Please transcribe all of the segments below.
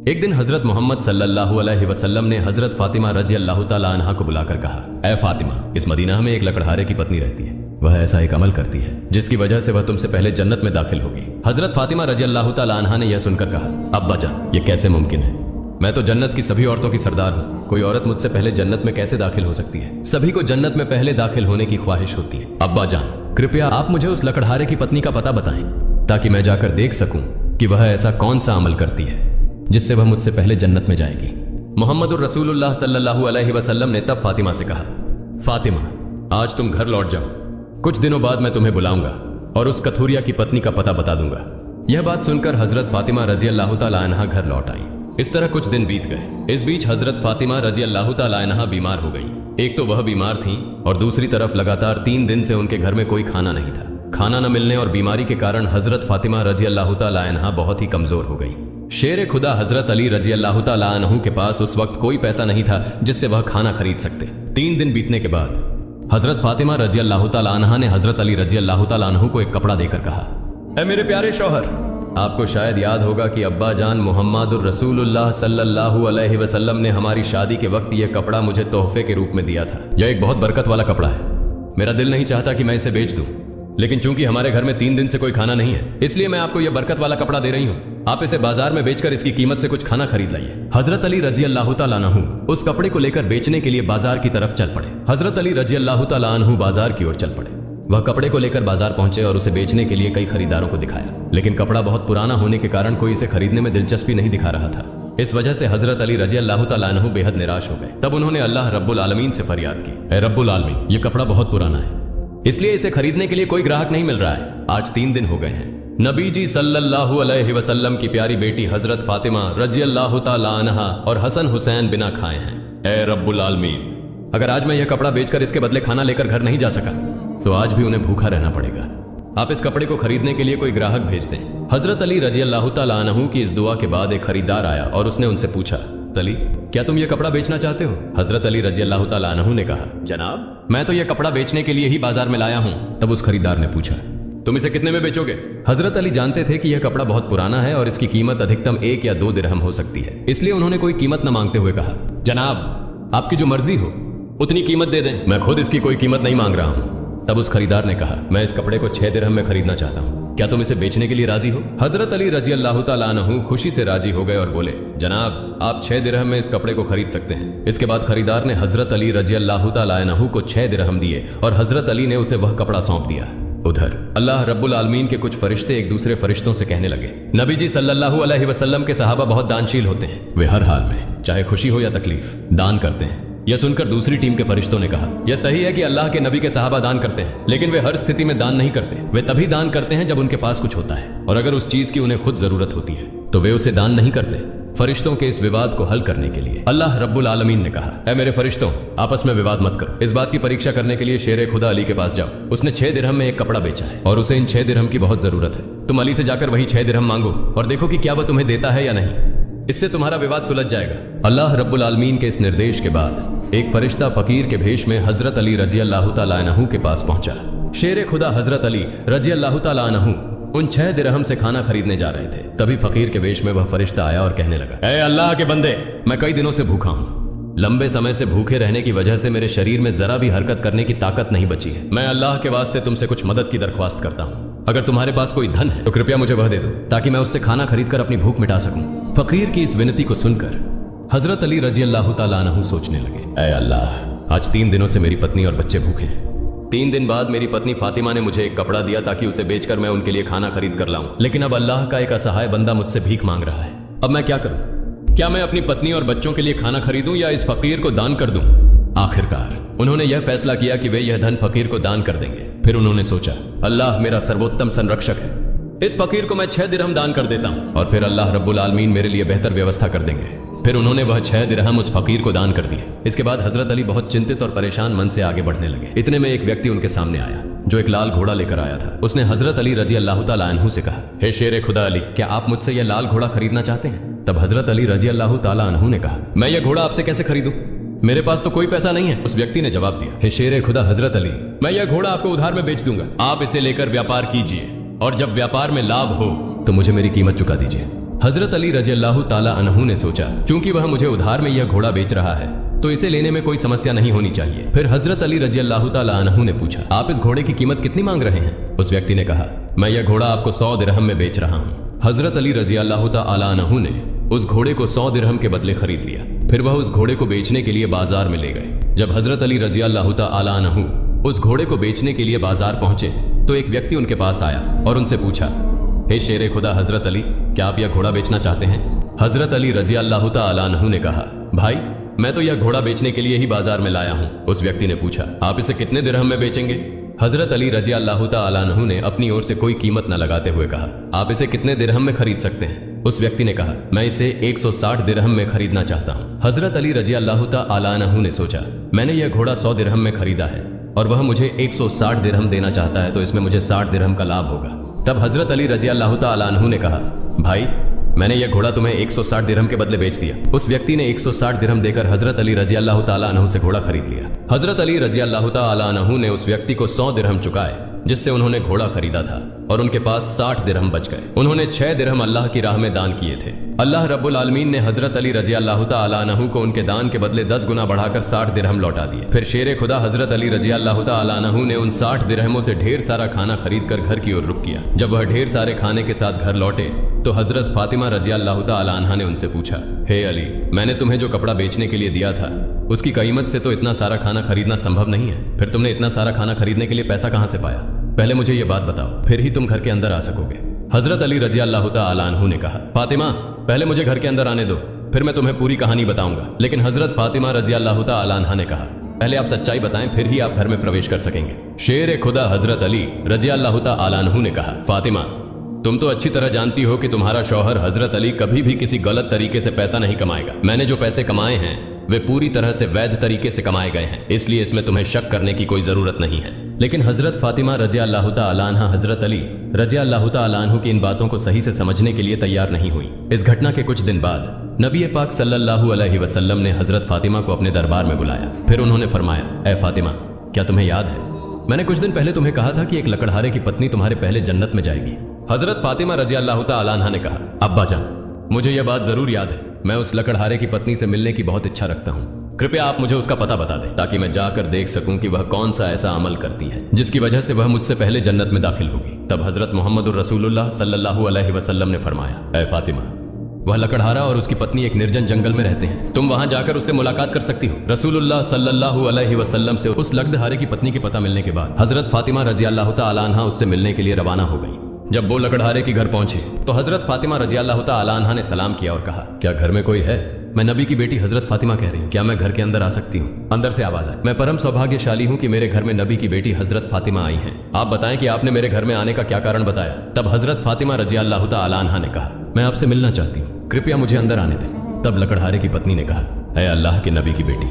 एक दिन हजरत मोहम्मद सल्लल्लाहु अलैहि वसल्लम ने हजरत फातिमा रजी अल्लाह ताला अन्हा को बुलाकर कहा, ऐ फातिमा, इस मदीना में एक लकड़हारे की पत्नी रहती है। वह ऐसा एक अमल करती है जिसकी वजह से वह तुमसे पहले जन्नत में दाखिल होगी। हजरत फातिमा रजी अल्लाह ताला अन्हा ने यह सुनकर कहा, अब्बा जान, ये कैसे मुमकिन है? मैं तो जन्नत की सभी औरतों की सरदार हूँ। कोई औरत मुझसे पहले जन्नत में कैसे दाखिल हो सकती है? सभी को जन्नत में पहले दाखिल होने की ख्वाहिश होती है। अब्बा जान, कृपया आप मुझे उस लकड़हारे की पत्नी का पता बताएं ताकि मैं जाकर देख सकूं कि वह ऐसा कौन सा अमल करती है जिससे वह मुझसे पहले जन्नत में जाएगी। मोहम्मदुर रसूलुल्लाह सल्लल्लाहु अलैहि वसल्लम ने तब फातिमा से कहा, फातिमा, आज तुम घर लौट जाओ। कुछ दिनों बाद मैं तुम्हें बुलाऊंगा और उस कथूरिया की पत्नी का पता बता दूंगा। यह बात सुनकर हजरत फातिमा रजी अल्लाह ताला अन्हा घर लौट आई। इस तरह कुछ दिन बीत गए। इस बीच हजरत फातिमा रजी अल्लाह ताला अन्हा बीमार हो गई। एक तो वह बीमार थी और दूसरी तरफ लगातार 3 दिन से उनके घर में कोई खाना नहीं था। खाना न मिलने और बीमारी के कारण हजरत फातिमा रजी अल्लाह ताला अन्हा बहुत ही कमजोर हो गई। शेर खुदा हजरत अली रजी अल्लाह ताला अन्हु के पास उस वक्त कोई पैसा नहीं था जिससे वह खाना खरीद सकते। 3 दिन बीतने के बाद हजरत फातिमा रजी अल्लाह ताला अन्हा ने हजरत अली रजी अल्लाह ताला अन्हु को एक कपड़ा देकर कहा, ऐ मेरे प्यारे शौहर, आपको शायद याद होगा कि अब्बा जान मोहम्मदुर रसूलुल्लाह सल्लल्लाहु अलैहि वसल्लम ने हमारी शादी के वक्त यह कपड़ा मुझे तोहफे के रूप में दिया था। यह एक बहुत बरकत वाला कपड़ा है। मेरा दिल नहीं चाहता कि मैं इसे बेच दूं, लेकिन चूंकि हमारे घर में 3 दिन से कोई खाना नहीं है, इसलिए मैं आपको यह बरकत वाला कपड़ा दे रही हूँ। आप इसे बाजार में बेचकर इसकी कीमत से कुछ खाना खरीद लाइए। हजरत अली रजी अल्लाह ताला अन्हु उस कपड़े को लेकर बेचने के लिए बाजार की तरफ चल पड़े। हजरत अली रजी अल्लाह ताला अन्हु बाजार की ओर चल पड़े। वह कपड़े को लेकर बाजार पहुंचे और उसे बेचने के लिए कई खरीदारों को दिखाया, लेकिन कपड़ा बहुत पुराना होने के कारण कोई इसे खरीदने में दिलचस्पी नहीं दिखा रहा था। इस वजह से हजरत अली रजी अल्लाह ताला अन्हु बेहद निराश हो गए। तब उन्होंने अल्लाह रब्बुल आलमीन से फरियाद की, ऐ रब्बुल आलमीन, ये कपड़ा बहुत पुराना है, इसलिए इसे खरीदने के लिए कोई ग्राहक नहीं मिल रहा है। आज 3 दिन हो गए हैं। नबी जी सल्लल्लाहु अलैहि वसल्लम की प्यारी बेटी हजरत फातिमा रजी अल्लाह ताला अन्हा और हसन हुसैन बिना खाए हैं। ऐ रब्बुल आलमीन, अगर आज मैं यह कपड़ा बेचकर इसके बदले खाना लेकर घर नहीं जा सका तो आज भी उन्हें भूखा रहना पड़ेगा। आप इस कपड़े को खरीदने के लिए कोई ग्राहक भेज दें। हजरत अली रजी अल्लाह ताला अन्हु की इस दुआ के बाद एक खरीदार आया और उसने उनसे पूछा, अली, क्या तुम यह कपड़ा बेचना चाहते हो? हजरत अली रजी अल्लाह ताला अन्हु ने कहा, जनाब, मैं तो यह कपड़ा बेचने के लिए ही बाजार में लाया हूं। तब उस खरीदार ने पूछा, तुम इसे कितने में बेचोगे? हजरत अली जानते थे कि यह कपड़ा बहुत पुराना है और इसकी कीमत अधिकतम 1 या 2 दिरहम हो सकती है, इसलिए उन्होंने कोई कीमत न मांगते हुए कहा, जनाब, आपकी जो मर्जी हो उतनी कीमत दे दें, मैं खुद इसकी कोई कीमत नहीं मांग रहा हूं। तब उस खरीदार ने कहा, मैं इस कपड़े को 6 दिरहम में खरीदना चाहता हूं, क्या तुम इसे बेचने के लिए राजी हो? हजरत अली रजी अल्लाह ताला अन्हु खुशी से राजी हो गए और बोले, जनाब, आप 6 दिरहम में इस कपड़े को खरीद सकते हैं। इसके बाद खरीदार ने हजरत अली रजी अल्लाह ताला अन्हु को 6 दिरहम दिए और हजरत अली ने उसे वह कपड़ा सौंप दिया। उधर अल्लाह रब्बुल आलमीन के कुछ फरिश्ते एक दूसरे फरिश्तों से कहने लगे, नबी जी सल्लल्लाहु अलैहि वसल्लम के सहाबा बहुत दानशील होते हैं। वे हर हाल में, चाहे खुशी हो या तकलीफ, दान करते हैं। यह सुनकर दूसरी टीम के फरिश्तों ने कहा, यह सही है कि अल्लाह के नबी के सहाबा दान करते हैं, लेकिन वे हर स्थिति में दान नहीं करते। वे तभी दान करते हैं जब उनके पास कुछ होता है, और अगर उस चीज की उन्हें खुद जरूरत होती है तो वे उसे दान नहीं करते। फरिश्तों के इस विवाद को हल करने के लिए अल्लाह रब्बुल आलमीन ने कहा, ऐ मेरे फरिश्तों, आपस में विवाद मत करो। इस बात की परीक्षा करने के लिए शेर खुदा अली के पास जाओ। उसने 6 दिरहम में एक कपड़ा बेचा है और उसे इन 6 दिरहम की बहुत जरूरत है। तुम अली से जाकर वही 6 दिरहम मांगो और देखो कि क्या वह तुम्हें देता है या नहीं। इससे तुम्हारा विवाद सुलझ जाएगा। अल्लाह रब्बुल आलमीन के इस निर्देश के बाद एक फरिश्ता फकीर के भेष में हजरत अली रजी अल्लाह ताला अन्हु के पास पहुंचा। शेर खुदा हजरत अली रजी अल्लाह ताला अन्हु उन 6 दिरहम से खाना खरीदने जा रहे थे। तभी फकीर के वेश में वह फरिश्ता आया और कहने लगा, ऐ अल्लाह के बंदे, मैं कई दिनों से भूखा हूँ। लंबे समय से भूखे रहने की वजह से मेरे शरीर में जरा भी हरकत करने की ताकत नहीं बची है। मैं अल्लाह के वास्ते तुमसे कुछ मदद की दरख्वास्त करता हूँ। अगर तुम्हारे पास कोई धन है तो कृपया मुझे वह दे दो ताकि मैं उससे खाना खरीद कर अपनी भूख मिटा सकूं। फकीर की इस विनती को सुनकर हजरत अली रजी अल्लाह ताला अन्हु सोचने लगे, ऐ अल्लाह, आज 3 दिनों से मेरी पत्नी और बच्चे भूखे हैं। 3 दिन बाद मेरी पत्नी फातिमा ने मुझे एक कपड़ा दिया ताकि उसे बेचकर मैं उनके लिए खाना खरीद कर लाऊं, लेकिन अब अल्लाह का एक असहाय बंदा मुझसे भीख मांग रहा है। अब मैं क्या करूं? क्या मैं अपनी पत्नी और बच्चों के लिए खाना खरीदूं या इस फकीर को दान कर दूं? आखिरकार उन्होंने यह फैसला किया कि वे यह धन फकीर को दान कर देंगे। फिर उन्होंने सोचा, अल्लाह मेरा सर्वोत्तम संरक्षक है, इस फकीर को मैं 6 दिरहम दान कर देता हूं और फिर अल्लाह रब्बुल आलमीन मेरे लिए बेहतर व्यवस्था कर देंगे। फिर उन्होंने वह 6 दिरहम उस फकीर को दान कर दिए। इसके बाद हजरत अली बहुत चिंतित और परेशान मन से आगे बढ़ने लगे। इतने में एक व्यक्ति उनके सामने आया जो एक लाल घोड़ा लेकर आया था। उसने हजरत अली रजी अल्लाह ताला अन्हु से कहा, हे शेर खुदा अली, क्या आप मुझसे यह लाल घोड़ा खरीदना चाहते हैं? तब हजरत अली रजी अल्लाह ताला अन्हु ने कहा, मैं यह घोड़ा आपसे कैसे खरीदूं? मेरे पास तो कोई पैसा नहीं है। उस व्यक्ति ने जवाब दिया, हे शेर खुदा हजरत अली, मैं यह घोड़ा आपको उधार में बेच दूंगा। आप इसे लेकर व्यापार कीजिए और जब व्यापार में लाभ हो तो मुझे मेरी कीमत चुका दीजिए। हजरत अली रज़ियल्लाहु ताला अन्हु ने सोचा, चूंकि वह मुझे उधार में यह घोड़ा बेच रहा है तो इसे लेने में कोई समस्या नहीं होनी चाहिए। फिर हजरत अली रज़ियल्लाहु ताला अन्हु ने पूछा, आप इस घोड़े की कीमत कितनी मांग रहे हैं? उस व्यक्ति ने कहा, मैं यह घोड़ा आपको 100 दिरहम में बेच रहा हूँ। हजरत अली रज़ियल्लाहु ताला अन्हु ने उस घोड़े को 100 दिरहम के बदले खरीद लिया। फिर वह उस घोड़े को बेचने के लिए बाजार में ले गए। जब हजरत अली रज़ियल्लाहु ताला अन्हु उस घोड़े को बेचने के लिए बाजार पहुंचे तो एक व्यक्ति उनके पास आया और उनसे पूछा, हे शेर खुदा हजरत अली, क्या आप यह घोड़ा बेचना चाहते हैं? हजरत अली रज़ियल्लाहु ताला अन्हु ने कहा, भाई मैं तो यह घोड़ा बेचने के लिए ही बाजार में लाया हूँ। उस व्यक्ति ने पूछा, आप इसे कितने दिरहम में बेचेंगे? हजरत अली रज़ियल्लाहु ताला अन्हु ने अपनी ओर से कोई कीमत न लगाते हुए कहा, आप इसे कितने दिरहम में खरीद सकते हैं? उस व्यक्ति ने कहा, मैं इसे 160 दिरहम में खरीदना चाहता हूँ। हजरत अली रज़ियल्लाहु ताला अन्हु ने सोचा, मैंने यह घोड़ा 100 दिरहम में खरीदा है और वह मुझे 160 दिरहम देना चाहता है, तो इसमें मुझे 60 दिरहम का लाभ होगा। तब हजरत अली रज़ियल्लाहु ताला अन्हु ने कहा, भाई मैंने यह घोड़ा तुम्हें 160 दिरहम के बदले बेच दिया। उस व्यक्ति ने 160 दिरहम देकर हजरत अली रज़ियल्लाहु ताला अन्हु से घोड़ा खरीद लिया। हजरत अली रज़ियल्लाहु ताला अन्हु ने उस व्यक्ति को 100 दिरहम चुकाए जिससे उन्होंने घोड़ा खरीदा था और उनके पास 60 दिरहम बच गए। उन्होंने 6 दिरहम अल्लाह की राह में दान किए थे। अल्लाह रब्बुल आलमीन ने हजरत अली रज़ियल्लाहु ताला अन्हु को उनके दान के बदले 10 गुना बढ़ाकर 60 दिरहम लौटा दिए। फिर शेर खुदा हजरत अली रज़ियल्लाहु ताला अन्हु ने उन 60 दिरहमों से ढेर सारा खाना खरीद कर घर की ओर रुख किया। जब वह ढेर सारे खाने के साथ घर लौटे तो हजरत फातिमा रज़ियल्लाहु ताला अन्हा ने उनसे पूछा, हे अली, मैंने तुम्हें जो कपड़ा बेचने के लिए दिया था उसकी कीमत से तो इतना सारा खाना खरीदना संभव नहीं है। फिर तुमने इतना सारा खाना खरीदने के लिए पैसा कहां से पाया? पहले मुझे ये बात बताओ, फिर ही तुम घर के अंदर आ सकोगे। हजरत अली रज़ियल्लाहु ताला अन्हु ने कहा, फातिमा पहले मुझे घर के अंदर आने दो, फिर मैं तुम्हें पूरी कहानी बताऊंगा। लेकिन हजरत फातिमा रज़ियल्लाहु ताला अन्हा ने कहा, पहले आप सच्चाई बताएं, फिर ही आप घर में प्रवेश कर सकेंगे। शेर खुदा हजरत अली रज़ियल्लाहु ताला अन्हु ने कहा, फातिमा तुम तो अच्छी तरह जानती हो कि तुम्हारा शौहर हजरत अली कभी भी किसी गलत तरीके से पैसा नहीं कमाएगा। मैंने जो पैसे कमाए हैं वे पूरी तरह से वैध तरीके से कमाए गए हैं, इसलिए इसमें तुम्हें शक करने की कोई जरूरत नहीं है। लेकिन हजरत फातिमा रज़ियल्लाहु ताला अन्हा हजरत अली रज़ियल्लाहु ताला अन्हु की इन बातों को सही से समझने के लिए तैयार नहीं हुई। इस घटना के कुछ दिन बाद नबी पाक सल्लल्लाहु अलैहि वसल्लम ने हजरत फातिमा को अपने दरबार में बुलाया। फिर उन्होंने फरमाया, ए फातिमा, क्या तुम्हें याद है मैंने कुछ दिन पहले तुम्हें कहा था कि एक लकड़हारे की पत्नी तुम्हारे पहले जन्नत में जाएगी? हजरत फातिमा रज़ियल्लाहु ताला अन्हा ने कहा, अब्बा जान मुझे यह बात जरूर याद है। मैं उस लकड़हारे की पत्नी से मिलने की बहुत इच्छा रखता हूँ। कृपया आप मुझे उसका पता बता दें ताकि मैं जाकर देख सकूं कि वह कौन सा ऐसा अमल करती है जिसकी वजह से वह मुझसे पहले जन्नत में दाखिल होगी। तब हजरत मोहम्मदुर रसूलुल्लाह सल्लल्लाहु अलैहि वसल्लम ने फरमाया, ए फातिमा, वह लकड़हारा और उसकी पत्नी एक निर्जन जंगल में रहते हैं, तुम वहां जाकर उससे मुलाकात कर सकती हो। रसूलुल्लाह सल्लल्लाहु अलैहि वसल्लम से उस लकड़हारे की पत्नी के पता मिलने के बाद हजरत फातिमा रज़ियल्लाहु ताला अन्हा उससे मिलने के लिए रवाना हो गई। जब वो लकड़हारे के घर पहुंचे तो हजरत फातिमा रज़ियल्लाहु ताला अन्हा ने सलाम किया और कहा, क्या घर में कोई है? मैं नबी की बेटी हजरत फातिमा कह रही हूँ, क्या मैं घर के अंदर आ सकती हूँ? अंदर से आवाज आई, मैं परम सौभाग्यशाली हूँ कि मेरे घर में नबी की बेटी हजरत फातिमा आई हैं। आप बताएं कि आपने मेरे घर में आने का क्या कारण बताया? तब हजरत फातिमा रज़ियल्लाहु ताला अन्हा ने कहा, मैं आपसे मिलना चाहती हूँ, कृपया मुझे अंदर आने दें। तब लकड़हारे की पत्नी ने कहा, ऐ अल्लाह के नबी की बेटी,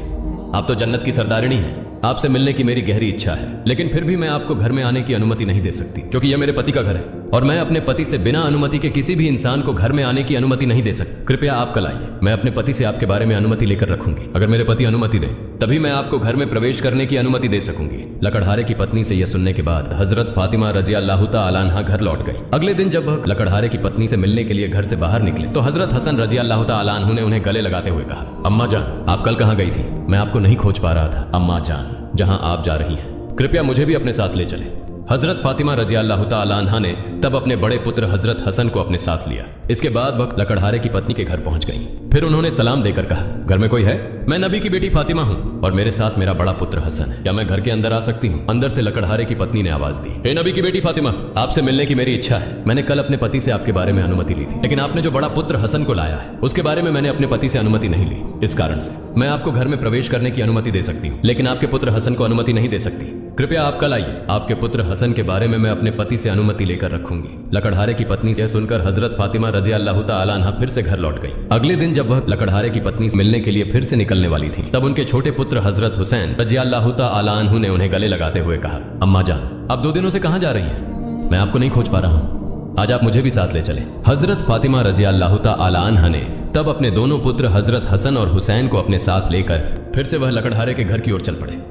आप तो जन्नत की सरदारिणी हैं, आपसे मिलने की मेरी गहरी इच्छा है, लेकिन फिर भी मैं आपको घर में आने की अनुमति नहीं दे सकती क्योंकि यह मेरे पति का घर है और मैं अपने पति से बिना अनुमति के किसी भी इंसान को घर में आने की अनुमति नहीं दे सकती। कृपया आप कल आइए, मैं अपने पति से आपके बारे में अनुमति लेकर रखूंगी। अगर मेरे पति अनुमति दें तभी मैं आपको घर में प्रवेश करने की अनुमति दे सकूंगी। लकड़हारे की पत्नी से यह सुनने के बाद हजरत फातिमा रज़ियल्लाहु ताला अन्हा घर लौट गई। अगले दिन जब वह लकड़हारे की पत्नी से मिलने के लिए घर से बाहर निकले तो हजरत हसन रज़ियल्लाहु ताला अन्हु ने उन्हें गले लगाते हुए कहा, अम्मा जान, आप कल कहाँ गई थी? मैं आपको नहीं खोज पा रहा था। अम्मा जान, जहां आप जा रही हैं कृपया मुझे भी अपने साथ ले चलें। हजरत फातिमा रज़ियल्लाहु ताला अन्हा ने तब अपने बड़े पुत्र हजरत हसन को अपने साथ लिया। इसके बाद वह लकड़हारे की पत्नी के घर पहुंच गई। फिर उन्होंने सलाम देकर कहा, घर में कोई है? मैं नबी की बेटी फातिमा हूँ और मेरे साथ मेरा बड़ा पुत्र हसन है, क्या मैं घर के अंदर आ सकती हूँ? अंदर से लकड़हारे की पत्नी ने आवाज दी, हे नबी की बेटी फातिमा, आपसे मिलने की मेरी इच्छा है। मैंने कल अपने पति से आपके बारे में अनुमति ली थी, लेकिन आपने जो बड़ा पुत्र हसन को लाया है उसके बारे में मैंने अपने पति से अनुमति नहीं ली। इस कारण से मैं आपको घर में प्रवेश करने की अनुमति दे सकती हूँ, लेकिन आपके पुत्र हसन को अनुमति नहीं दे सकती। कृपया आप कल आइए, आपके पुत्र हसन के बारे में मैं अपने पति से अनुमति लेकर रखूंगी। लकड़हारे की पत्नी से सुनकर हजरत फातिमा रज़ियल्लाहु ताला अन्हा फिर से घर लौट गई। अगले दिन जब वह लकड़हारे की पत्नी से मिलने के लिए फिर से निकलने वाली थी तब उनके छोटे पुत्र हजरत हुसैन रज़ियल्लाहु ताला अन्हु ने उन्हें गले लगाते हुए कहा, अम्मा जान, आप 2 दिनों से कहाँ जा रही हैं? मैं आपको नहीं खोज पा रहा हूँ, आज आप मुझे भी साथ ले चले। हजरत फातिमा रज़ियल्लाहु ताला अन्हा ने तब अपने दोनों पुत्र हजरत हसन और हुसैन को अपने साथ लेकर फिर से वह लकड़हारे के घर की ओर चल पड़े।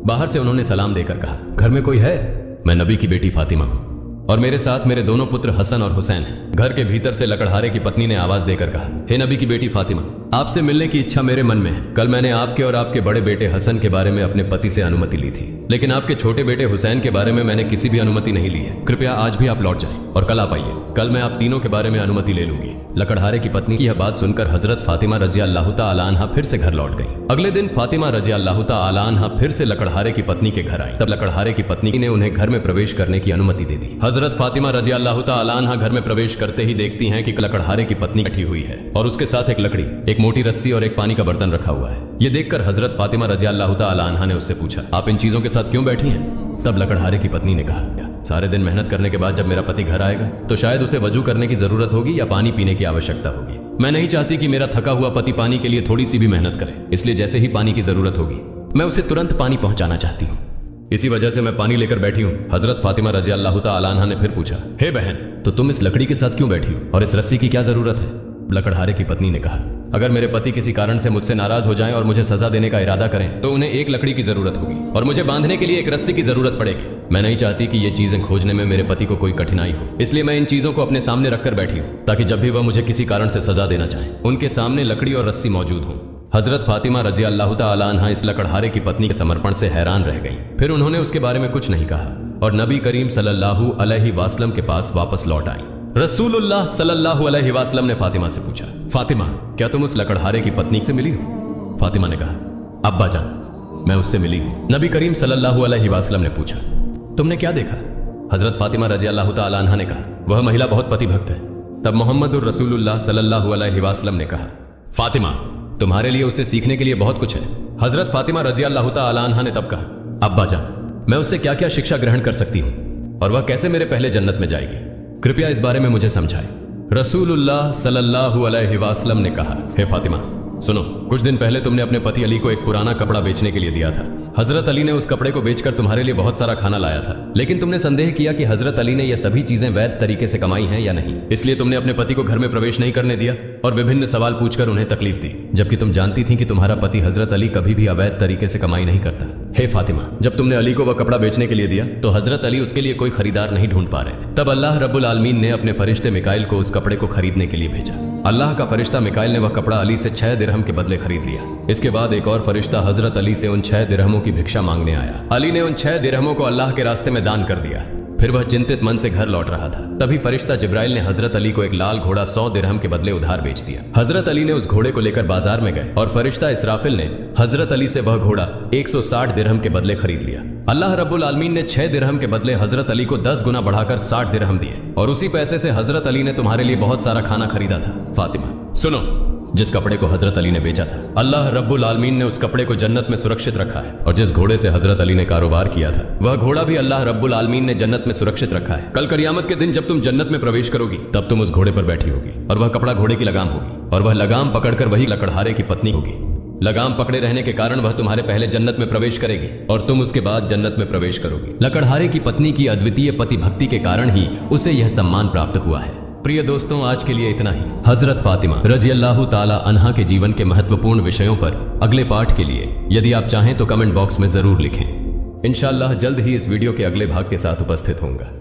बाहर से उन्होंने सलाम देकर कहा, घर में कोई है? मैं नबी की बेटी फातिमा हूँ। और मेरे साथ मेरे दोनों पुत्र हसन और हुसैन हैं। घर के भीतर से लकड़हारे की पत्नी ने आवाज देकर कहा, हे नबी की बेटी फातिमा, आपसे मिलने की इच्छा मेरे मन में है। कल मैंने आपके और आपके बड़े बेटे हसन के बारे में अपने पति से अनुमति ली थी, लेकिन आपके छोटे बेटे हुसैन के बारे में मैंने किसी भी अनुमति नहीं ली है। कृपया आज भी आप लौट जाएं और कल आप आइए। कल मैं आप तीनों के बारे में अनुमति ले लूंगी। लकड़हारे की पत्नी की यह बात सुनकर हजरत फातिमा रजी अल्लाह तआला अन्हा फिर से घर लौट गई। अगले दिन फातिमा रजी अल्लाह तआला अन्हा फिर से लकड़हारे की पत्नी के घर आई। तब लकड़हारे की पत्नी ने उन्हें घर में प्रवेश करने की अनुमति दे दी। हजरत फातिमा रजी अल्लाह तआला अन्हा घर में प्रवेश करते ही देखती हैं कि लकड़हारे की पत्नी बैठी हुई है और उसके साथ एक लकड़ी, एक मोटी रस्सी और एक पानी का बर्तन रखा हुआ है। ये देखकर हजरत फातिमा रजी अल्लाह तआला अन्हा ने उससे पूछा, आप इन चीजों के साथ क्यों बैठी हैं? तब लकड़हारे की पत्नी ने कहा, सारे दिन मेहनत करने के बाद जब मेरा पति घर आएगा तो शायद उसे वजू करने की जरूरत होगी या पानी पीने की आवश्यकता होगी। मैं नहीं चाहती कि मेरा थका हुआ पति पानी के लिए थोड़ी सी भी मेहनत करे, इसलिए जैसे ही पानी की जरूरत होगी मैं उसे तुरंत पानी पहुंचाना चाहती हूँ। इसी वजह से मैं पानी लेकर बैठी हूँ। हजरत फातिमा रजी अल्लाह तआला अन्हा ने फिर पूछा, हे बहन, तो तुम इस लकड़ी के साथ क्यों बैठी हो और इस रस्सी की क्या जरूरत है? लकड़हारे की पत्नी ने कहा, अगर मेरे पति किसी कारण से मुझसे नाराज हो जाएं और मुझे सजा देने का इरादा करें तो उन्हें एक लकड़ी की जरूरत होगी और मुझे बांधने के लिए एक रस्सी की जरूरत पड़ेगी। मैं नहीं चाहती कि ये चीजें खोजने में मेरे पति को कोई कठिनाई हो, इसलिए मैं इन चीजों को अपने सामने रखकर बैठी हूँ ताकि जब भी वह मुझे किसी कारण से सजा देना चाहे उनके सामने लकड़ी और रस्सी मौजूद हो। हजरत फातिमा रजी अल्लाह तआला अन्हा इस लकड़हारे की पत्नी के समर्पण से हैरान रह गईं। फिर उन्होंने उसके बारे में कुछ नहीं कहा और नबी करीम सल्लल्लाहु अलैहि वसल्लम के पास वापस लौट आई। रसूलुल्लाह सल्लल्लाहु अलैहि वसल्लम ने फातिमा से पूछा, फातिमा, क्या तुम उस लकड़हारे की पत्नी से मिली हो? फातिमा ने कहा, अब्बा जान, मैं उससे मिली हूं। नबी करीम सल्लल्लाहु अलैहि वसल्लम ने पूछा, तुमने क्या देखा? हजरत फातिमा रजी अल्लाह तआला अन्हा ने कहा, वह महिला बहुत पतिभक्त है। तब मोहम्मदुर रसूलुल्लाह सल्लल्लाहु अलैहि वसल्लम ने कहा, फातिमा, तुम्हारे लिए उससे सीखने के लिए बहुत कुछ है। हजरत फातिमा रजी अल्लाह तआला अन्हा ने तब कहा, अब्बा जान, मैं उससे क्या क्या शिक्षा ग्रहण कर सकती हूँ और वह कैसे मेरे पहले जन्नत में जाएगी? कृपया इस बारे में मुझे समझाएं। रसूलुल्लाह सल्लल्लाहु अलैहि वसल्लम ने कहा, हे फातिमा, सुनो, कुछ दिन पहले तुमने अपने पति अली को एक पुराना कपड़ा बेचने के लिए दिया था। हजरत अली ने उस कपड़े को बेचकर तुम्हारे लिए बहुत सारा खाना लाया था, लेकिन तुमने संदेह किया कि हजरत अली ने यह सभी चीजें वैध तरीके से कमाई हैं या नहीं, इसलिए तुमने अपने पति को घर में प्रवेश नहीं करने दिया और विभिन्न सवाल पूछकर उन्हें तकलीफ दी, जबकि तुम जानती थी कि तुम्हारा पति हजरत अली कभी भी अवैध तरीके से कमाई नहीं करता। हे फातिमा, जब तुमने अली को वह कपड़ा बेचने के लिए दिया तो हजरत अली उसके लिए कोई खरीदार नहीं ढूंढ पा रहे थे। तब अल्लाह रब्बुल आलमीन ने अपने फरिश्ते मिकाइल को उस कपड़े को खरीदने के लिए भेजा। अल्लाह का फरिश्ता मिकाइल ने वह कपड़ा अली से 6 दिरहम के बदले खरीद लिया। इसके बाद एक और फरिश्ता हजरत अली से उन 6 दिरहमों की भिक्षा मांगने आया। अली ने उन 6 दिरहमों को अल्लाह के रास्ते में दान कर दिया। फिर वह चिंतित मन से घर लौट रहा था। तभी फरिश्ता जिब्राइल ने हजरत अली को एक लाल घोड़ा 100 दिरहम के बदले उधार बेच दिया। हजरत अली ने उस घोड़े को लेकर बाजार में गए और फरिश्ता इसराफिल ने हजरत अली से वह घोड़ा 160 दिरहम के बदले खरीद लिया। अल्लाह रब्बुल आलमीन ने 6 दिरहम के बदले हजरत अली को 10 गुना बढ़ाकर 60 दिरहम दिए और उसी पैसे से हजरत अली ने तुम्हारे लिए बहुत सारा खाना खरीदा था। फातिमा, सुनो, जिस कपड़े को हजरत अली ने बेचा था, अल्लाह रब्बुल आलमीन ने उस कपड़े को जन्नत में सुरक्षित रखा है और जिस घोड़े से हजरत अली ने कारोबार किया था वह घोड़ा भी अल्लाह रब्बुल आलमीन ने जन्नत में सुरक्षित रखा है। कल क़यामत के दिन जब तुम जन्नत में प्रवेश करोगी तब तुम उस घोड़े पर बैठी होगी और वह कपड़ा घोड़े की लगाम होगी और वह लगाम पकड़कर वही लकड़हारे की पत्नी होगी। लगाम पकड़े रहने के कारण वह तुम्हारे पहले जन्नत में प्रवेश करेगी और तुम उसके बाद जन्नत में प्रवेश करोगी। लकड़हारे की पत्नी की अद्वितीय पति भक्ति के कारण ही उसे यह सम्मान प्राप्त हुआ है। प्रिय दोस्तों, आज के लिए इतना ही। हजरत फातिमा रजी अल्लाह ताला अन्हा के जीवन के महत्वपूर्ण विषयों पर अगले पाठ के लिए यदि आप चाहें तो कमेंट बॉक्स में जरूर लिखें। इंशाअल्लाह जल्द ही इस वीडियो के अगले भाग के साथ उपस्थित होऊंगा।